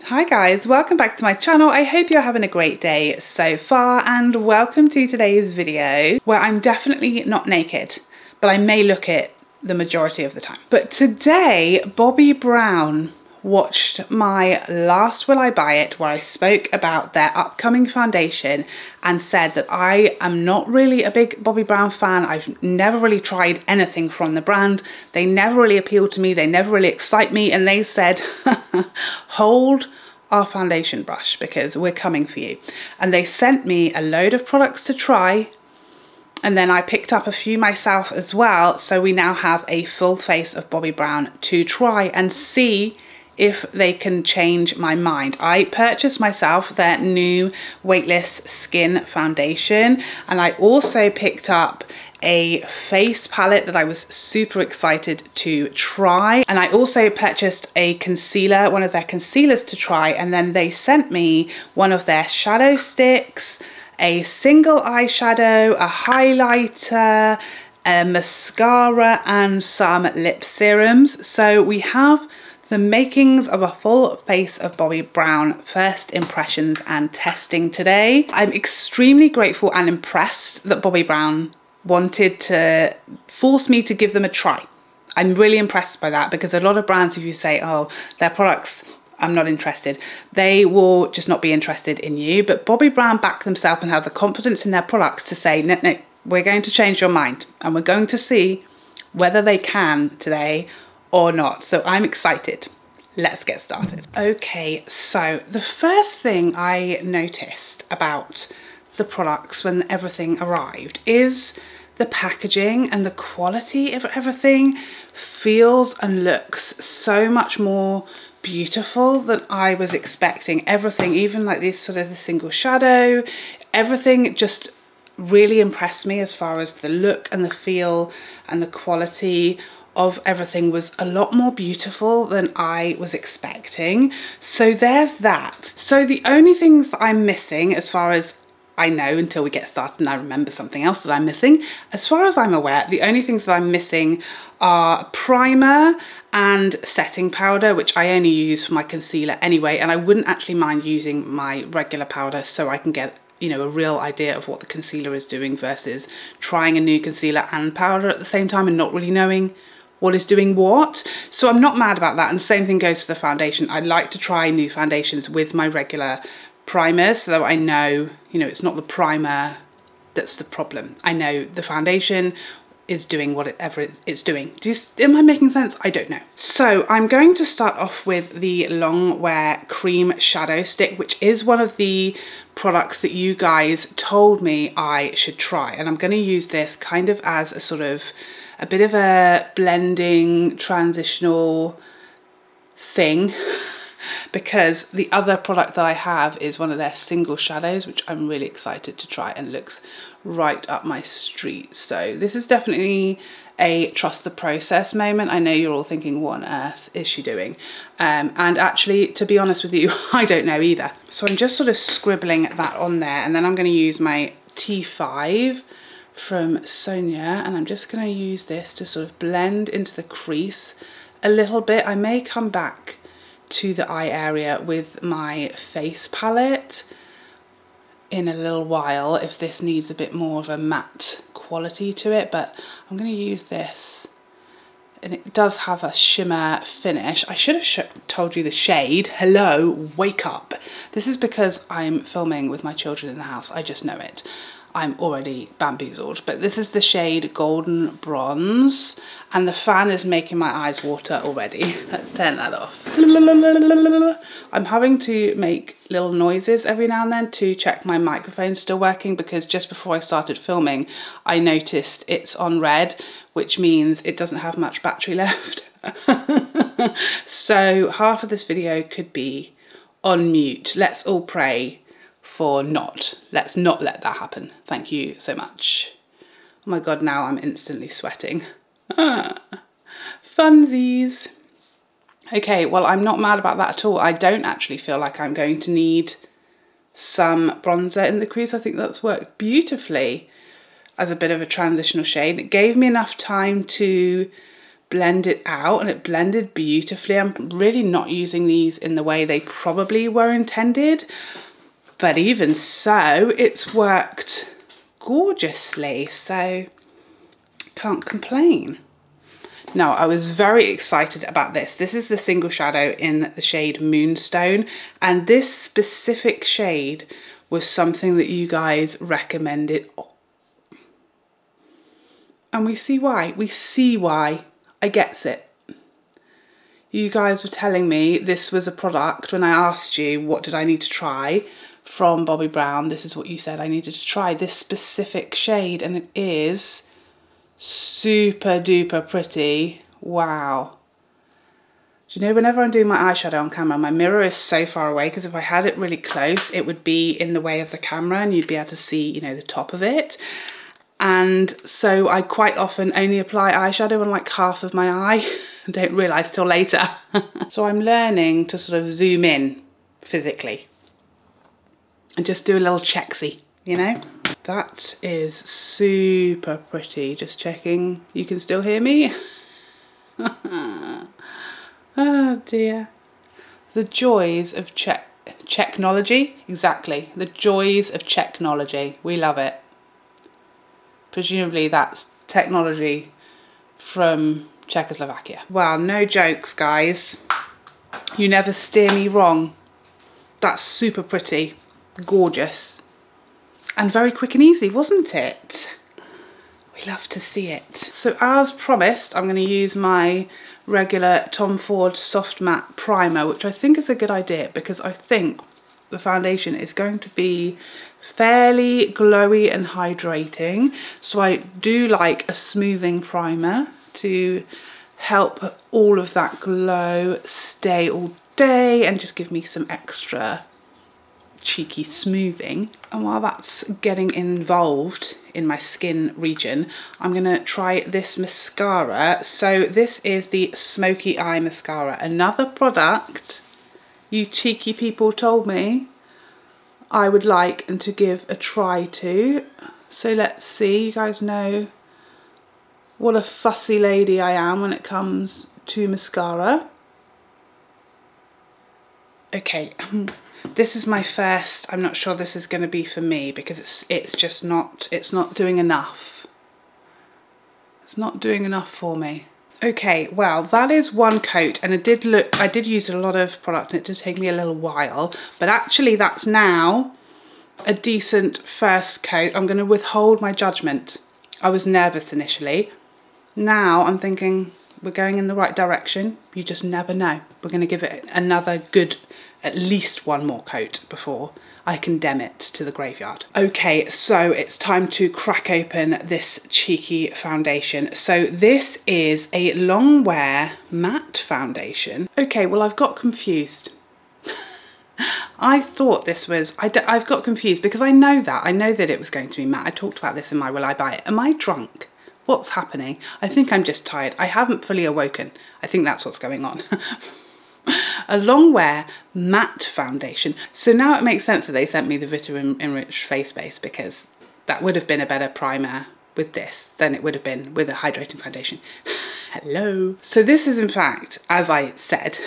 Hi guys, welcome back to my channel. I hope you're having a great day so far and welcome to today's video where I'm definitely not naked, but I may look it the majority of the time. But today, Bobbi Brown watched my last Will I Buy It where I spoke about their upcoming foundation and said that I am not really a big Bobbi Brown fan. I've never really tried anything from the brand. They never really appeal to me. They never really excite me. And they said, hold our foundation brush because we're coming for you. And they sent me a load of products to try. And then I picked up a few myself as well. So we now have a full face of Bobbi Brown to try and see if they can change my mind. I purchased myself their new Weightless Skin foundation, and I also picked up a face palette that I was super excited to try, and I also purchased a concealer, one of their concealers to try, and then they sent me one of their shadow sticks, a single eyeshadow, a highlighter, a mascara, and some lip serums. So we have the makings of a full face of Bobbi Brown first impressions and testing today. I'm extremely grateful and impressed that Bobbi Brown wanted to force me to give them a try. I'm really impressed by that because a lot of brands, if you say, oh, their products, I'm not interested, they will just not be interested in you. But Bobbi Brown back themselves and have the confidence in their products to say, no, no, we're going to change your mind and we're going to see whether they can today or not. So I'm excited. Let's get started. Okay, so the first thing I noticed about the products when everything arrived is the packaging and the quality of everything feels and looks so much more beautiful than I was expecting. Everything, even like this sort of the single shadow, everything just really impressed me as far as the look and the feel and the quality of everything was a lot more beautiful than I was expecting. So there's that. So the only things that I'm missing, as far as I know until we get started and I remember something else that I'm missing, as far as I'm aware, the only things that I'm missing are primer and setting powder, which I only use for my concealer anyway, and I wouldn't actually mind using my regular powder so I can get, you know, a real idea of what the concealer is doing versus trying a new concealer and powder at the same time and not really knowing what is doing what. So I'm not mad about that, and the same thing goes for the foundation. I like to try new foundations with my regular primers so that I know, you know, it's not the primer that's the problem. I know the foundation is doing whatever it's doing. Am I making sense? I don't know. So I'm going to start off with the Longwear Cream Shadow Stick, which is one of the products that you guys told me I should try. And I'm going to use this kind of as a sort of a bit of a blending transitional thing because the other product that I have is one of their single shadows, which I'm really excited to try and looks right up my street. So this is definitely a trust the process moment. I know you're all thinking, what on earth is she doing? And actually, to be honest with you, I don't know either. So I'm just sort of scribbling that on there, and then I'm going to use my T5 from Sonia, and I'm just going to use this to sort of blend into the crease a little bit. I may come back to the eye area with my face palette in a little while if this needs a bit more of a matte quality to it, but I'm going to use this, and it does have a shimmer finish. I should have told you the shade. Hello, wake up. This is because I'm filming with my children in the house. I just know it. I'm already bamboozled, but this is the shade Golden Bronze, and the fan is making my eyes water already. Let's turn that off. I'm having to make little noises every now and then to check my microphone's still working, because just before I started filming, I noticed it's on red, which means it doesn't have much battery left. So half of this video could be on mute. Let's all pray for let's not let that happen. Thank you so much. Oh my God, now I'm instantly sweating. Funsies. Okay, well, I'm not mad about that at all. I don't actually feel like I'm going to need some bronzer in the crease. I think that's worked beautifully as a bit of a transitional shade. It gave me enough time to blend it out, and it blended beautifully. I'm really not using these in the way they probably were intended, but even so, it's worked gorgeously, so can't complain. Now, I was very excited about this. This is the single shadow in the shade Moonstone, and this specific shade was something that you guys recommended. And we see why. We see why. I gets it. You guys were telling me this was a product when I asked you what did I need to try from Bobbi Brown. This is what you said I needed to try, this specific shade, and it is super duper pretty. Wow. Do you know, whenever I'm doing my eyeshadow on camera, my mirror is so far away, because if I had it really close, it would be in the way of the camera and you'd be able to see, you know, the top of it. And so I quite often only apply eyeshadow on like half of my eye and don't realise till later. So I'm learning to sort of zoom in physically and just do a little checksy, you know? That is super pretty. Just checking you can still hear me. Oh dear. The joys of technology. Exactly. The joys of technology. We love it. Presumably that's technology from Czechoslovakia. Well, no jokes, guys. You never steer me wrong. That's super pretty, gorgeous, and very quick and easy, wasn't it? We love to see it. So as promised, I'm going to use my regular Tom Ford Soft Matte Primer, which I think is a good idea because I think the foundation is going to be fairly glowy and hydrating. So I do like a smoothing primer to help all of that glow stay all day and just give me some extra cheeky smoothing. And while that's getting involved in my skin region, I'm gonna try this mascara. So this is the Smoky Eye Mascara, another product you cheeky people told me I would like and to give a try to. So let's see. You guys know what a fussy lady I am when it comes to mascara. Okay, this is my first. I'm not sure this is going to be for me because it's just not, it's not doing enough. It's not doing enough for me. Okay, well, that is one coat, and I did use a lot of product and it did take me a little while, but actually that's now a decent first coat. I'm going to withhold my judgment. I was nervous initially. Now I'm thinking we're going in the right direction. You just never know. We're going to give it another good, at least one more coat before I condemn it to the graveyard. Okay, so it's time to crack open this cheeky foundation. So this is a Longwear matte foundation. Okay, well, I've got confused. I thought this was, I've got confused because I know that it was going to be matte. I talked about this in my Will I Buy It. Am I drunk? What's happening? I think I'm just tired. I haven't fully awoken. I think that's what's going on. A Longwear matte foundation. So now it makes sense that they sent me the vitamin enriched face base, because that would have been a better primer with this than it would have been with a hydrating foundation. Hello. So this is in fact, as I said,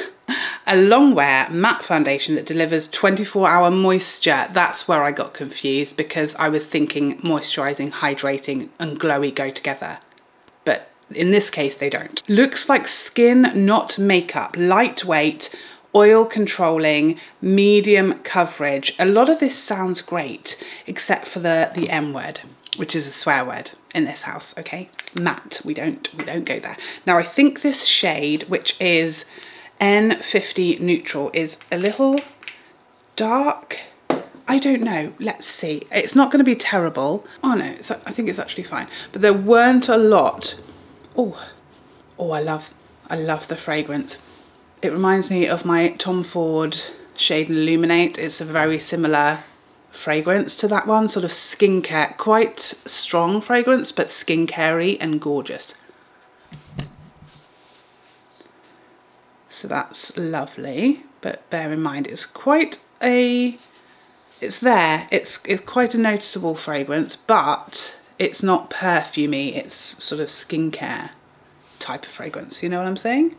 a Longwear matte foundation that delivers 24-hour moisture. That's where I got confused because I was thinking moisturizing, hydrating and glowy go together. But in this case, they don't. Looks like skin, not makeup. Lightweight, oil controlling, medium coverage. A lot of this sounds great, except for the M word, which is a swear word in this house, okay? Matte, we don't go there. Now, I think this shade, which is N50 Neutral, is a little dark. I don't know, let's see. It's not gonna be terrible. Oh no, I think it's actually fine. But there weren't a lot. Oh, I love the fragrance. It reminds me of my Tom Ford shade Illuminate. It's a very similar fragrance to that one, sort of skincare, quite strong fragrance, but skincare-y and gorgeous. So that's lovely, but bear in mind it's quite a, it's quite a noticeable fragrance, but it's not perfumey, it's sort of skincare type of fragrance, you know what I'm saying?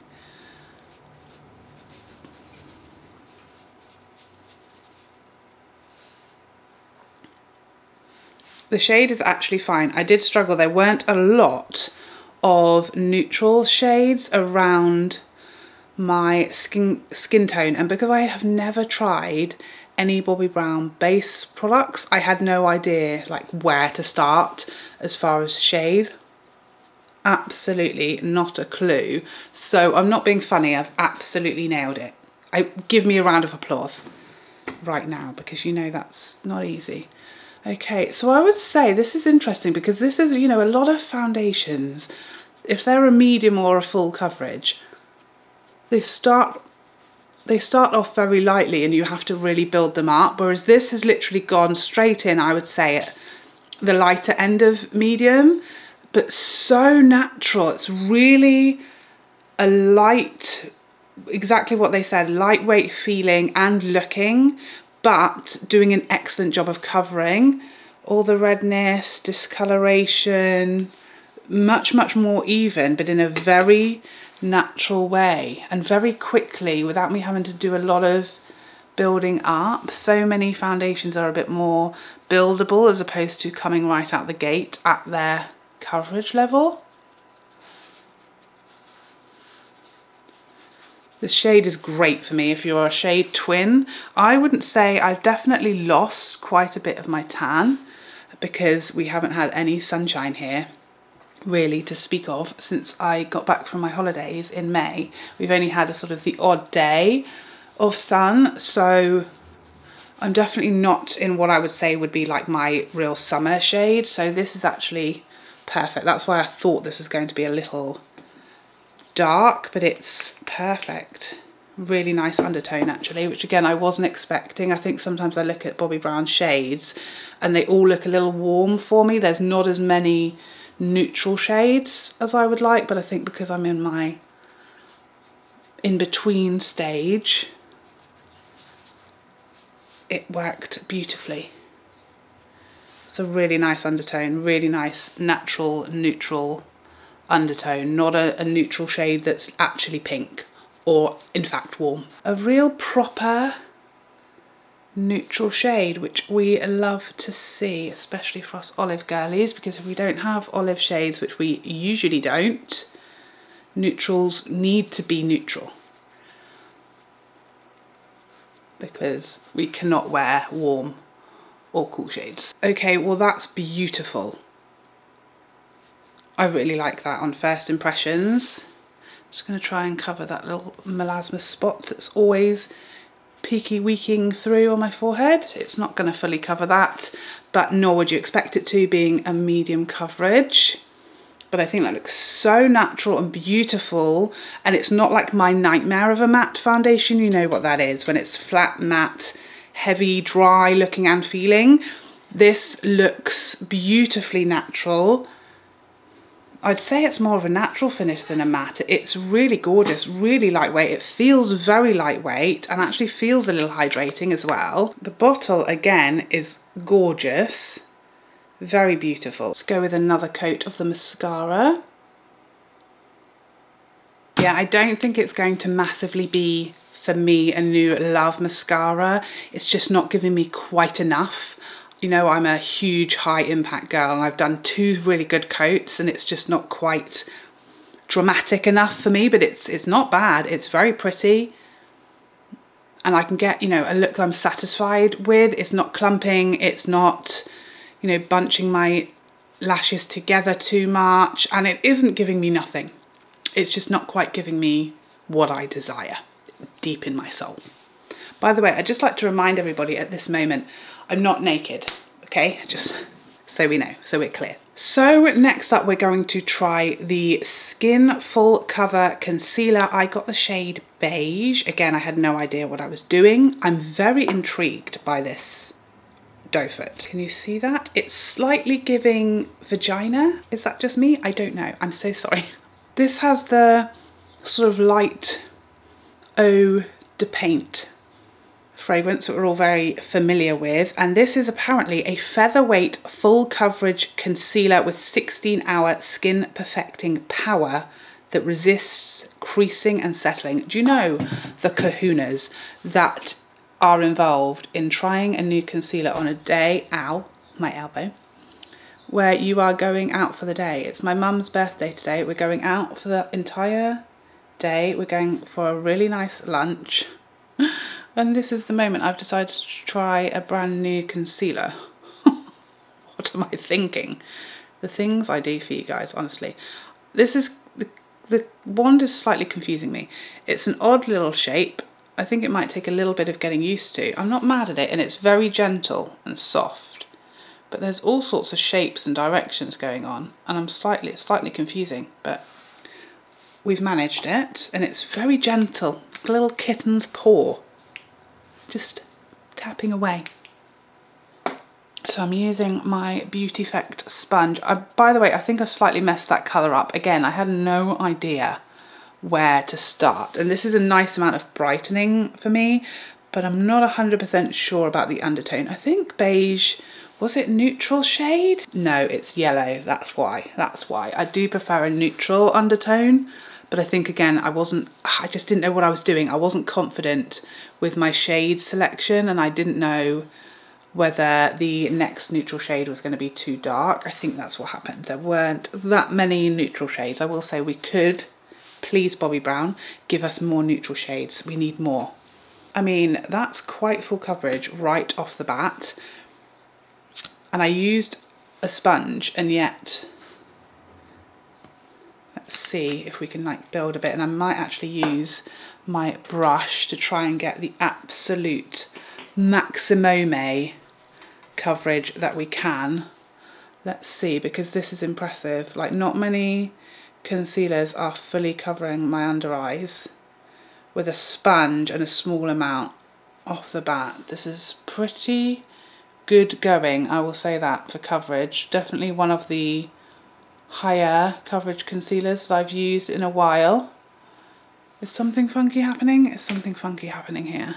The shade is actually fine. I did struggle. There weren't a lot of neutral shades around my skin tone, and because I have never tried any Bobbi Brown base products, I had no idea like where to start as far as shade. Absolutely not a clue. So I'm not being funny, I've absolutely nailed it. Give me a round of applause right now, because you know that's not easy. Okay, so I would say this is interesting because this is, you know, a lot of foundations, if they're a medium or a full coverage, they start off very lightly and you have to really build them up, whereas this has literally gone straight in, I would say, at the lighter end of medium, but so natural. It's really a light, exactly what they said, lightweight feeling and looking, but doing an excellent job of covering all the redness, discoloration, much more even, but in a very natural way and very quickly without me having to do a lot of building up. So many foundations are a bit more buildable as opposed to coming right out the gate at their coverage level. The shade is great for me if you're a shade twin. I wouldn't say, I've definitely lost quite a bit of my tan because we haven't had any sunshine here really to speak of since I got back from my holidays in May. We've only had a sort of the odd day of sun, so I'm definitely not in what I would say would be like my real summer shade. So this is actually perfect. That's why I thought this was going to be a little dark, but it's perfect. Really nice undertone actually, which again I wasn't expecting. I think sometimes I look at Bobbi Brown shades and they all look a little warm for me. There's not as many neutral shades as I would like, but I think because I'm in my in-between stage, it worked beautifully. It's a really nice undertone, really nice natural neutral undertone, not a neutral shade that's actually pink or in fact warm. A real proper neutral shade, which we love to see, especially for us olive girlies, because if we don't have olive shades, which we usually don't, neutrals need to be neutral because we cannot wear warm or cool shades. Okay, well that's beautiful. I really like that on first impressions. Just going to try and cover that little melasma spot that's always peeky weeking through on my forehead. It's not going to fully cover that, but nor would you expect it to, being a medium coverage. But I think that looks so natural and beautiful, and it's not like my nightmare of a matte foundation. You know what that is, when it's flat, matte, heavy, dry looking and feeling. This looks beautifully natural. I'd say it's more of a natural finish than a matte. It's really gorgeous, really lightweight. It feels very lightweight and actually feels a little hydrating as well. The bottle again is gorgeous, very beautiful. Let's go with another coat of the mascara. Yeah, I don't think it's going to massively be, for me, a new love mascara. It's just not giving me quite enough. You know, I'm a huge high impact girl and I've done 2 really good coats and it's just not quite dramatic enough for me, but it's not bad. It's very pretty and I can get, you know, a look I'm satisfied with. It's not clumping, it's not, you know, bunching my lashes together too much, and it isn't giving me nothing. It's just not quite giving me what I desire deep in my soul. By the way, I'd just like to remind everybody at this moment, I'm not naked, okay? Just so we know, so we're clear. So next up, we're going to try the Skin Full Cover Concealer. I got the shade Beige. Again, I had no idea what I was doing. I'm very intrigued by this doe foot. Can you see that? It's slightly giving vagina. Is that just me? I don't know. I'm so sorry. This has the sort of light eau de paint fragrance that we're all very familiar with, and this is apparently a featherweight full coverage concealer with 16-hour skin perfecting power that resists creasing and settling. Do you know the kahunas that are involved in trying a new concealer on a day, ow, my elbow, where you are going out for the day? It's my mum's birthday today. We're going out for the entire day. We're going for a really nice lunch. And this is the moment I've decided to try a brand new concealer. What am I thinking? The things I do for you guys, honestly. This is, the wand is slightly confusing me. It's an odd little shape. I think it might take a little bit of getting used to. I'm not mad at it, and it's very gentle and soft. But there's all sorts of shapes and directions going on, and it's slightly confusing, but we've managed it, and it's very gentle. A little kitten's paw. Just tapping away. So I'm using my Beauty Effect sponge. By the way, I think I've slightly messed that colour up. Again, I had no idea where to start. And this is a nice amount of brightening for me, but I'm not 100% sure about the undertone. I think beige, was it neutral shade? No, it's yellow, that's why. I do prefer a neutral undertone, but I think again, I just didn't know what I was doing. I wasn't confident with my shade selection, and I didn't know whether the next neutral shade was going to be too dark. I think that's what happened. There weren't that many neutral shades. I will say we could, please Bobbi Brown, give us more neutral shades. We need more. I mean, that's quite full coverage right off the bat. And I used a sponge, and yet, let's see if we can like build a bit. And I might actually use my brush to try and get the absolute maximum coverage that we can. Let's see, because this is impressive. Like, not many concealers are fully covering my under eyes with a sponge and a small amount off the bat. This is pretty good going, I will say that, for coverage. Definitely one of the higher coverage concealers that I've used in a while. Is something funky happening? Is something funky happening here?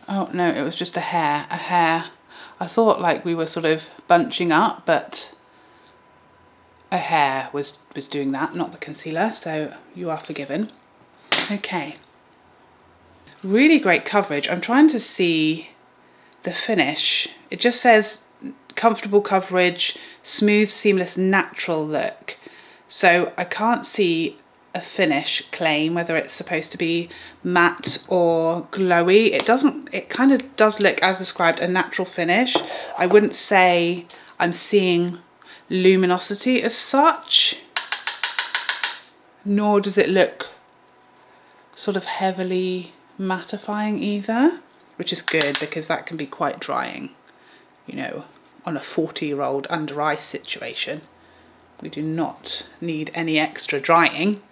Oh no, it was just a hair, I thought like we were sort of bunching up, but a hair was doing that, not the concealer, so you are forgiven. Okay. Really great coverage. I'm trying to see the finish. It just says comfortable coverage, smooth, seamless, natural look. So I can't see a finish claim, whether it's supposed to be matte or glowy. It kind of does look, as described, a natural finish. I wouldn't say I'm seeing luminosity as such, nor does it look sort of heavily mattifying either, which is good because that can be quite drying, you know, on a 40-year-old under eye situation. We do not need any extra drying.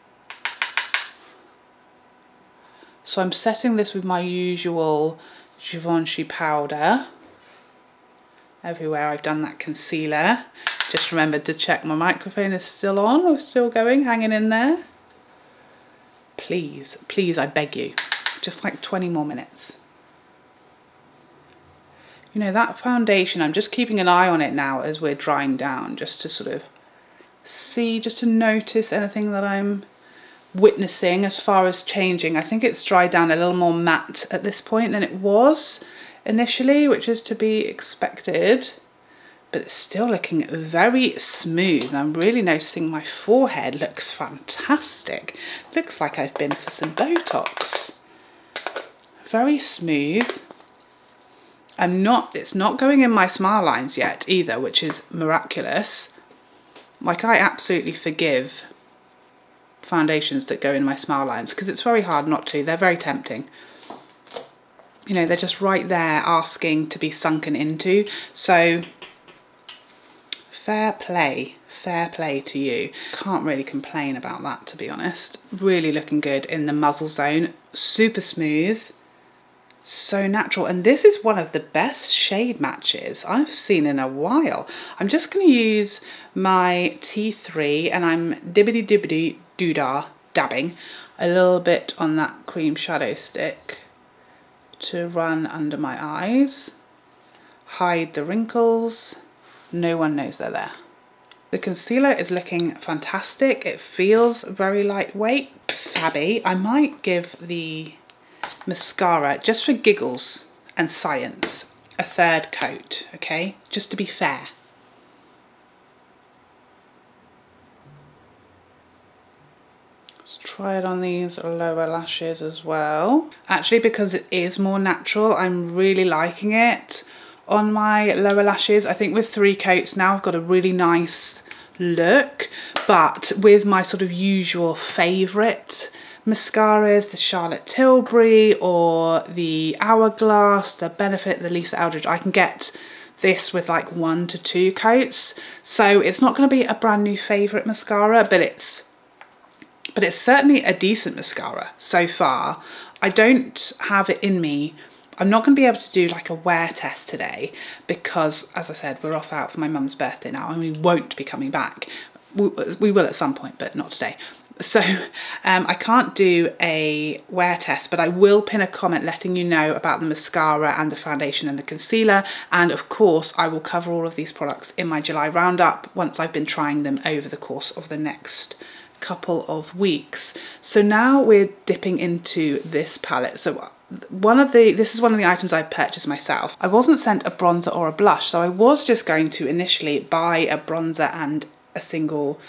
So I'm setting this with my usual Givenchy powder. Everywhere I've done that concealer. Just remembered to check my microphone is still on or still going, hanging in there. Please, please, I beg you, just like 20 more minutes. You know, that foundation, I'm just keeping an eye on it now as we're drying down, just to sort of see, just to notice anything that I'm witnessing as far as changing. I think it's dried down a little more matte at this point than it was initially, which is to be expected, but it's still looking very smooth. And I'm really noticing my forehead looks fantastic. Looks like I've been for some Botox. Very smooth. It's not going in my smile lines yet either, which is miraculous. Like, I absolutely forgive foundations that go in my smile lines because it's very hard not to. They're very tempting. You know, they're just right there asking to be sunken into. So fair play to you. Can't really complain about that, to be honest. Really looking good in the muzzle zone. Super smooth. So natural, and this is one of the best shade matches I've seen in a while. I'm just going to use my T3 and I'm dibbity doodah dabbing a little bit on that cream shadow stick to run under my eyes, hide the wrinkles, no one knows they're there. The concealer is looking fantastic. It feels very lightweight, fabby. I might give the mascara, just for giggles and science, a third coat, okay? Just to be fair. Let's try it on these lower lashes as well. Actually, because it is more natural, I'm really liking it on my lower lashes. I think with 3 coats now I've got a really nice look, but with my sort of usual favourite mascaras, the Charlotte Tilbury or the Hourglass, the Benefit, the Lisa Eldridge, I can get this with like 1 to 2 coats. So it's not going to be a brand new favourite mascara, but it's certainly a decent mascara so far. I don't have it in me. I'm not going to be able to do like a wear test today because, as I said, we're off out for my mum's birthday now and we won't be coming back. We will at some point, but not today. So I can't do a wear test, but I will pin a comment letting you know about the mascara and the foundation and the concealer. And of course, I will cover all of these products in my July roundup once I've been trying them over the course of the next couple of weeks. So now we're dipping into this palette. So this is one of the items I purchased myself. I wasn't sent a bronzer or a blush, so I was just going to initially buy a bronzer and a single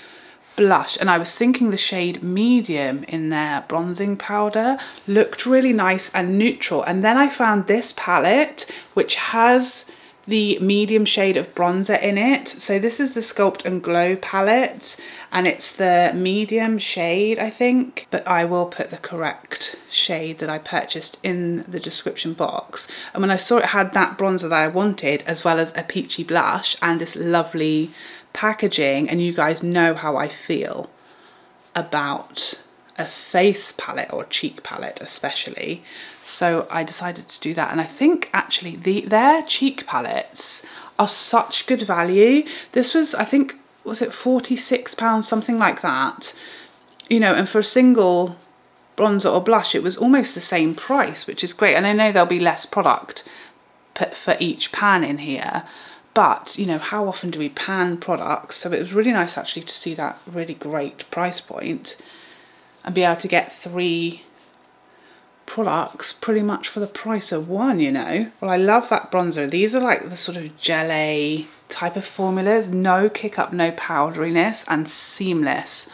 blush, and I was thinking the shade medium in their bronzing powder looked really nice and neutral, and then I found this palette which has the medium shade of bronzer in it. So this is the Sculpt and Glow palette and it's the medium shade, I think, but I will put the correct shade that I purchased in the description box. And when I saw it had that bronzer that I wanted, as well as a peachy blush and this lovely packaging, and you guys know how I feel about a face palette or cheek palette especially, so I decided to do that. And I think actually their cheek palettes are such good value. This was, I think, was it £46, something like that, you know, and for a single bronzer or blush it was almost the same price, which is great. And I know there'll be less product for each pan in here, but you know, how often do we pan products? So it was really nice actually to see that really great price point and be able to get 3 products pretty much for the price of 1, you know. Well, I love that bronzer. These are like the sort of gelée type of formulas, no kick up, no powderiness, and seamless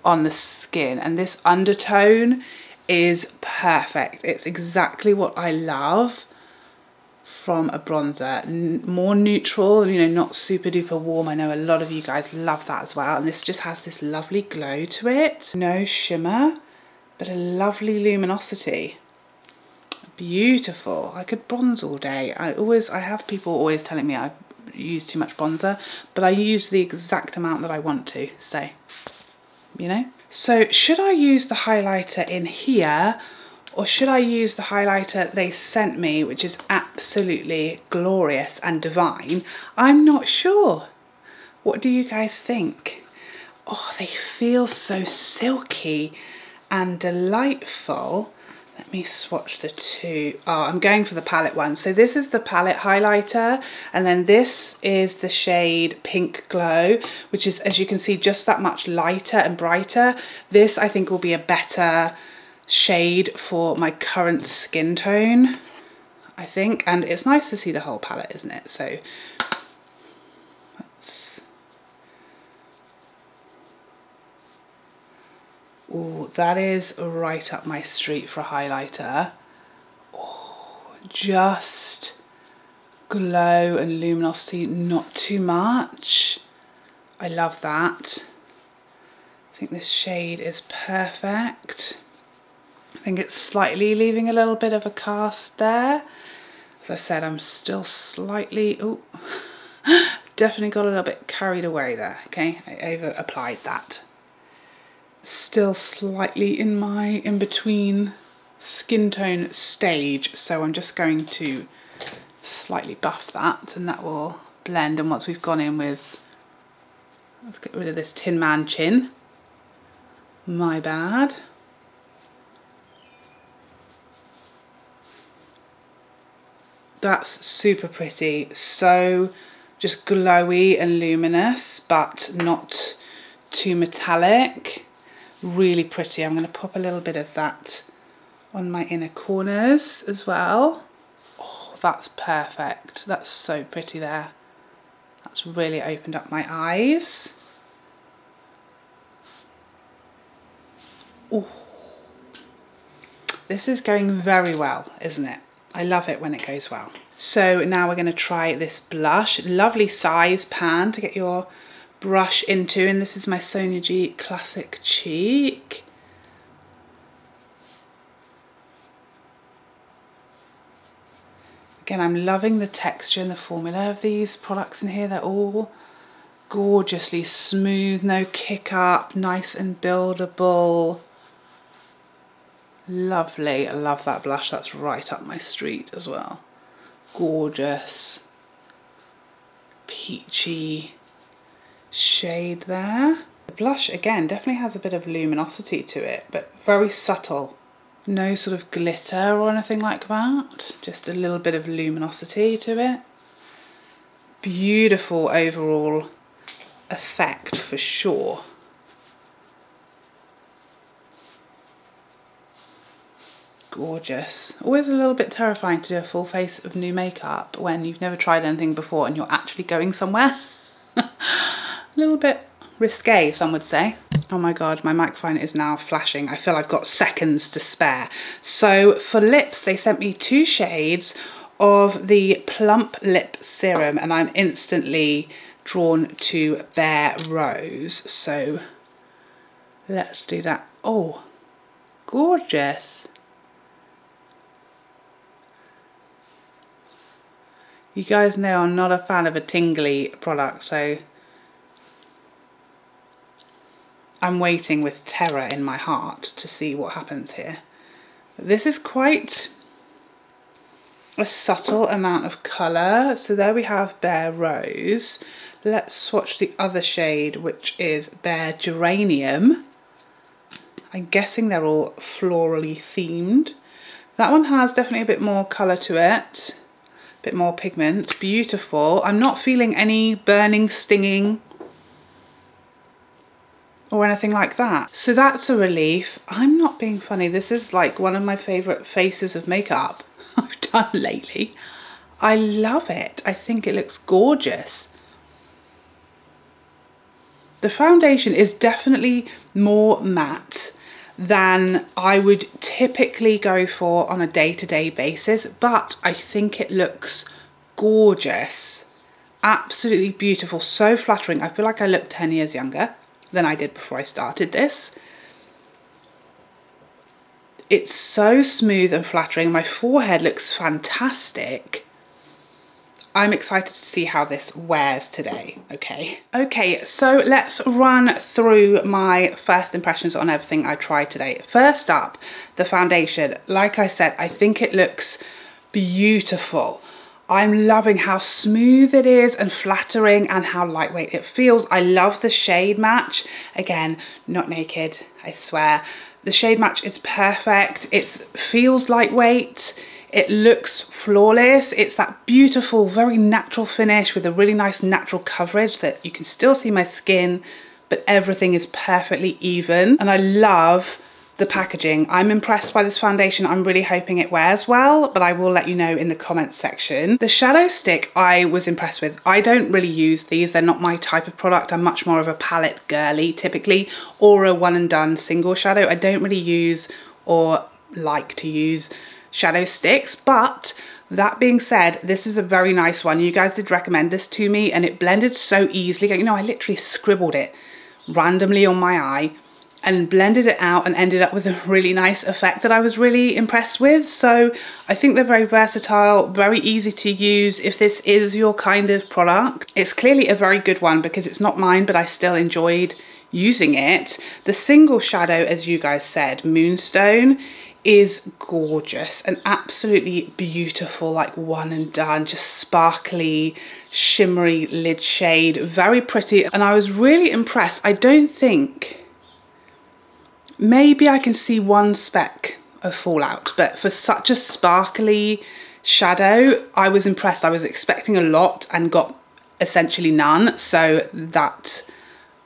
on the skin. And this undertone is perfect. It's exactly what I love from a bronzer. More neutral, you know, not super duper warm. I know a lot of you guys love that as well, and this just has this lovely glow to it. No shimmer, but a lovely luminosity. Beautiful. I could bronze all day. I have people always telling me I use too much bronzer, but I use the exact amount that I want to, so you know. So should I use the highlighter in here, or should I use the highlighter they sent me, which is absolutely glorious and divine? I'm not sure. What do you guys think? Oh, they feel so silky and delightful. Let me swatch the 2. Oh, I'm going for the palette one. So this is the palette highlighter, and then this is the shade Pink Glow, which is, as you can see, just that much lighter and brighter. This, I think, will be a better shade for my current skin tone, I think. And it's nice to see the whole palette, isn't it? So let's... Oh, that is right up my street for a highlighter. Oh, just glow and luminosity, not too much. I love that. I think this shade is perfect. I think it's slightly leaving a little bit of a cast there. As I said, I'm still slightly, oh, definitely got a little bit carried away there, okay? I over applied that. Still slightly in my in-between skin tone stage, so I'm just going to slightly buff that and that will blend. And once we've gone in with, let's get rid of this Tin Man chin, my bad. That's super pretty, so just glowy and luminous, but not too metallic. Really pretty. I'm going to pop a little bit of that on my inner corners as well. Oh, that's perfect. That's so pretty there. That's really opened up my eyes. Oh, this is going very well, isn't it? I love it when it goes well. So now we're going to try this blush. Lovely size pan to get your brush into, and this is my Sonia G Classic Cheek. Again, I'm loving the texture and the formula of these products in here. They're all gorgeously smooth, no kick up, nice and buildable. Lovely. I love that blush. That's right up my street as well. Gorgeous. Peachy shade there. The blush, again, definitely has a bit of luminosity to it, but very subtle. No sort of glitter or anything like that. Just a little bit of luminosity to it. Beautiful overall effect for sure. Gorgeous. Always a little bit terrifying to do a full face of new makeup when you've never tried anything before and you're actually going somewhere. A little bit risque, some would say. Oh my god, my microphone is now flashing. I feel I've got seconds to spare. So for lips, they sent me 2 shades of the Plump Lip Serum, and I'm instantly drawn to Bare Rose. So let's do that. Oh, gorgeous. You guys know I'm not a fan of a tingly product, so I'm waiting with terror in my heart to see what happens here. This is quite a subtle amount of colour. So there we have Bare Rose. Let's swatch the other shade, which is Bare Geranium. I'm guessing they're all florally themed. That one has definitely a bit more colour to it, a bit more pigment. Beautiful. I'm not feeling any burning, stinging or anything like that. So that's a relief. I'm not being funny. This is like one of my favourite faces of makeup I've done lately. I love it. I think it looks gorgeous. The foundation is definitely more matte than I would typically go for on a day-to-day basis, but I think it looks gorgeous. Absolutely beautiful. So flattering. I feel like I look 10 years younger than I did before I started this. It's so smooth and flattering. My forehead looks fantastic. I'm excited to see how this wears today, okay? Okay, so let's run through my first impressions on everything I tried today. First up, the foundation. Like I said, I think it looks beautiful. I'm loving how smooth it is and flattering and how lightweight it feels. I love the shade match. Again, not naked, I swear. The shade match is perfect. It feels lightweight. It looks flawless. It's that beautiful, very natural finish with a really nice natural coverage that you can still see my skin, but everything is perfectly even. And I love the packaging. I'm impressed by this foundation. I'm really hoping it wears well, but I will let you know in the comments section. The shadow stick I was impressed with. I don't really use these. They're not my type of product. I'm much more of a palette girly typically, or a one and done single shadow. I don't really use or like to use shadow sticks, but that being said, this is a very nice one. You guys did recommend this to me and it blended so easily. You know, I literally scribbled it randomly on my eye and blended it out and ended up with a really nice effect that I was really impressed with. So I think they're very versatile, very easy to use if this is your kind of product. It's clearly a very good one because it's not mine, but I still enjoyed using it. The single shadow, as you guys said, Moonstone, is gorgeous and absolutely beautiful, like one and done, just sparkly, shimmery lid shade, very pretty. And I was really impressed. I don't think, maybe I can see one speck of fallout, but for such a sparkly shadow, I was impressed. I was expecting a lot and got essentially none, so that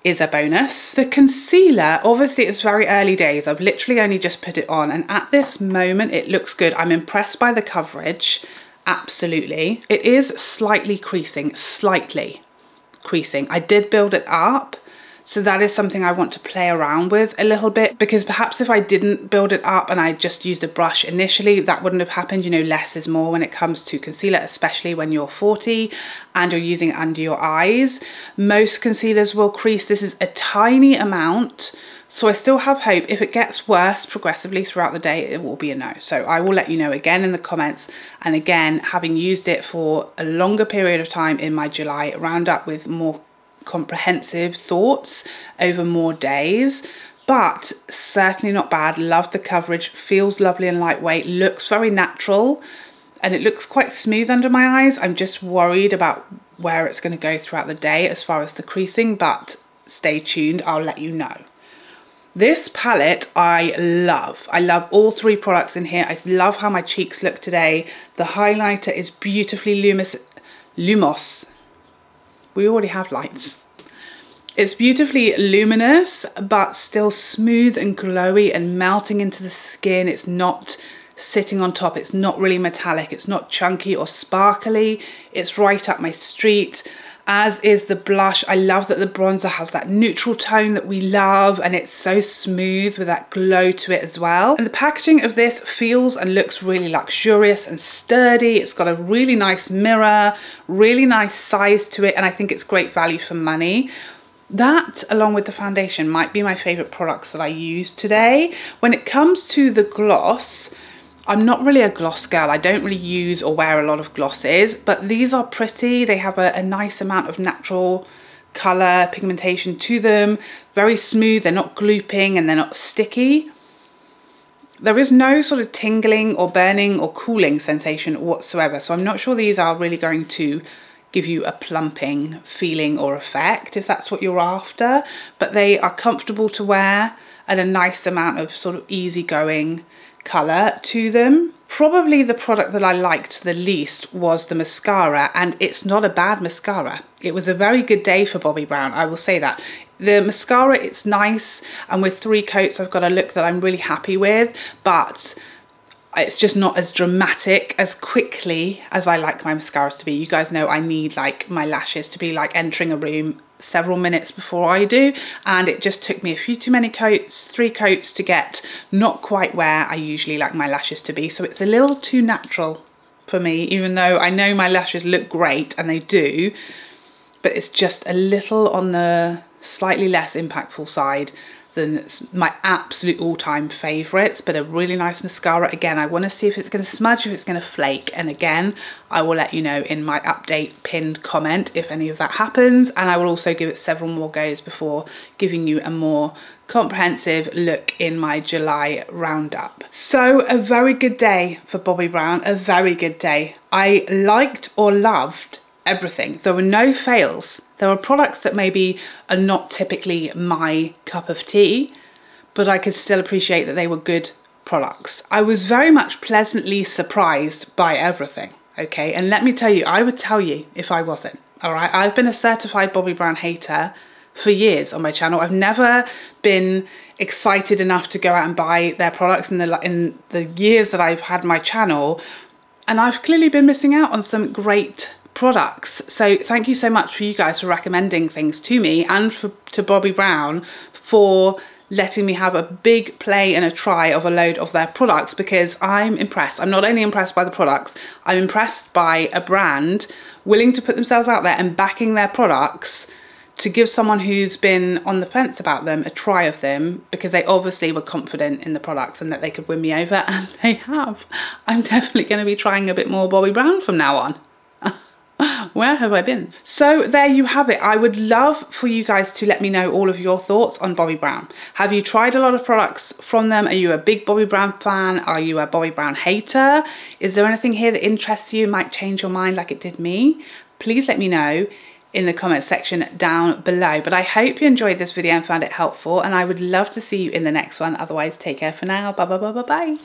is a bonus. The concealer, obviously it's very early days. I've literally only just put it on, and at this moment it looks good. I'm impressed by the coverage, absolutely. It is slightly creasing, I did build it up, so that is something I want to play around with a little bit, because perhaps if I didn't build it up and I just used a brush initially, that wouldn't have happened. You know, less is more when it comes to concealer, especially when you're 40 and you're using it under your eyes. Most concealers will crease. This is a tiny amount, so I still have hope. If it gets worse progressively throughout the day, it will be a no. So I will let you know again in the comments. And again, having used it for a longer period of time in my July roundup with more comprehensive thoughts over more days, but certainly not bad. Love the coverage, feels lovely and lightweight, looks very natural, and it looks quite smooth under my eyes. I'm just worried about where it's going to go throughout the day as far as the creasing, but stay tuned, I'll let you know. This palette I love. I love all three products in here. I love how my cheeks look today. The highlighter is beautifully lumos. We already have lights. It's beautifully luminous, but still smooth and glowy and melting into the skin. It's not sitting on top. It's not really metallic. It's not chunky or sparkly. It's right up my street, as is the blush. I love that the bronzer has that neutral tone that we love, and it's so smooth with that glow to it as well. And the packaging of this feels and looks really luxurious and sturdy. It's got a really nice mirror, really nice size to it, and I think it's great value for money. That, along with the foundation, might be my favourite products that I use today. When it comes to the gloss, I'm not really a gloss girl. I don't really use or wear a lot of glosses, but these are pretty. They have a nice amount of natural colour, pigmentation to them. Very smooth, they're not glooping and they're not sticky. There is no sort of tingling or burning or cooling sensation whatsoever, so I'm not sure these are really going to give you a plumping feeling or effect if that's what you're after, but they are comfortable to wear and a nice amount of sort of easygoing colour to them. Probably the product that I liked the least was the mascara, and it's not a bad mascara. It was a very good day for Bobbi Brown, I will say that. The mascara, it's nice, and with 3 coats I've got a look that I'm really happy with, but it's just not as dramatic as quickly as I like my mascaras to be. You guys know I need like my lashes to be like entering a room several minutes before I do, and it just took me a few too many coats, 3 coats to get not quite where I usually like my lashes to be. So it's a little too natural for me, even though I know my lashes look great and they do, but it's just a little on the slightly less impactful side than my absolute all-time favorites. But a really nice mascara. Again, I want to see if it's going to smudge, if it's going to flake, and again I will let you know in my update pinned comment if any of that happens, and I will also give it several more goes before giving you a more comprehensive look in my July roundup. So a very good day for Bobbi Brown, a very good day. I liked or loved everything. There were no fails. There are products that maybe are not typically my cup of tea, but I could still appreciate that they were good products. I was very much pleasantly surprised by everything, okay? And let me tell you, I would tell you if I wasn't, all right? I've been a certified Bobbi Brown hater for years on my channel. I've never been excited enough to go out and buy their products in the years that I've had my channel, and I've clearly been missing out on some great products. So thank you so much for you guys for recommending things to me, and to Bobbi Brown for letting me have a big play and a try of a load of their products, because I'm impressed. I'm not only impressed by the products, I'm impressed by a brand willing to put themselves out there and backing their products to give someone who's been on the fence about them a try of them, because they obviously were confident in the products and that they could win me over, and they have. I'm definitely going to be trying a bit more Bobbi Brown from now on. Where have I been? So there you have it. I would love for you guys to let me know all of your thoughts on Bobbi Brown. Have you tried a lot of products from them? Are you a big Bobbi Brown fan? Are you a Bobbi Brown hater? Is there anything here that interests you, might change your mind like it did me? Please let me know in the comment section down below. But I hope you enjoyed this video and found it helpful, and I would love to see you in the next one. Otherwise, take care for now. Bye bye bye bye bye.